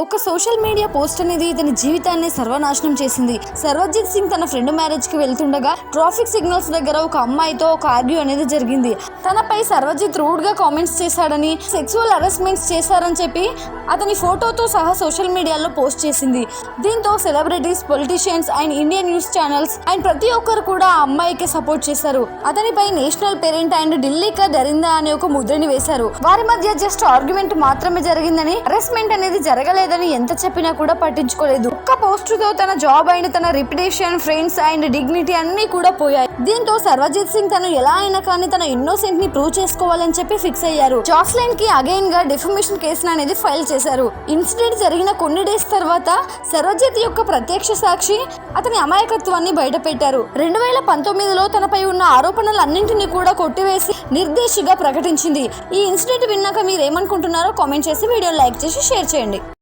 ఒక social media post అనేది ఇతని జీవితాన్ని సర్వనాశనం చేసింది. సర్వజిత్ సింగ్ తన ఫ్రెండ్ మ్యారేజ్ కి వెళ్తుండగా ట్రాఫిక్ సిగ్నల్స్ దగ్గర ఒక అమ్మాయితో ఒక ఆర్గ్యూ అనేది జరిగింది. తనపై సర్వజిత్ రూడ్ గా కామెంట్స్ చేశాడని, సెక్సువల్ హరాస్మెంట్స్ చేశారని చెప్పి అతని ఫోటోతో సహా సోషల్ మీడియాలో పోస్ట్ చేసింది. దీంతో celebrities, politicians and Indian news channels and ప్రతి ఒక్కరు కూడా ఆ అమ్మాయికి సపోర్ట్ చేశారు. అతనిపై నేషనల్ పేరెంట్ అండ్ ఢిల్లీ కా దరిందా అనే ఒక ముద్రని వేశారు. వారి మధ్య జస్ట్ ఆర్గ్యుమెంట్ మాత్రమే జరిగిందని, హరాస్మెంట్ అనేది జరగలేదని ఎంత చెప్పినా కూడా పట్టించుకోలేదు. ఒక్క పోస్ట్ తో తన జాబ్ అండ్ తన రిప్యుటేషన్, ఫ్రెండ్స్ అండ్ డిగ్నిటీ అన్ని కూడా పోయాయి. దీంతో సర్వజిత్ సింగ్ తను ఎలా అయినా కానీ తన ఇన్నోసెంట్ ని ప్రూవ్ చేసుకోవాలని చెప్పి ఫిక్స్ అయ్యారు. జాస్లైన్ కి అగైన్ గా డిఫమేషన్ కేసు అనేది ఫైల్ చేశారు. ఇన్సిడెంట్ జరిగిన కొన్ని డేస్ తర్వాత సర్వజిత్ యొక్క ప్రత్యక్ష సాక్షి అతని అమాయకత్వాన్ని బయటపెట్టారు. 2019లో తనపై ఉన్న ఆరోపణలన్నింటినీ కూడా కొట్టివేసి నిర్దేశిగా ప్రకటించింది. ఈ ఇన్సిడెంట్ విన్నాక మీరు ఏమనుకుంటున్నారో కామెంట్ చేసి వీడియో లైక్ చేసి షేర్ చేయండి.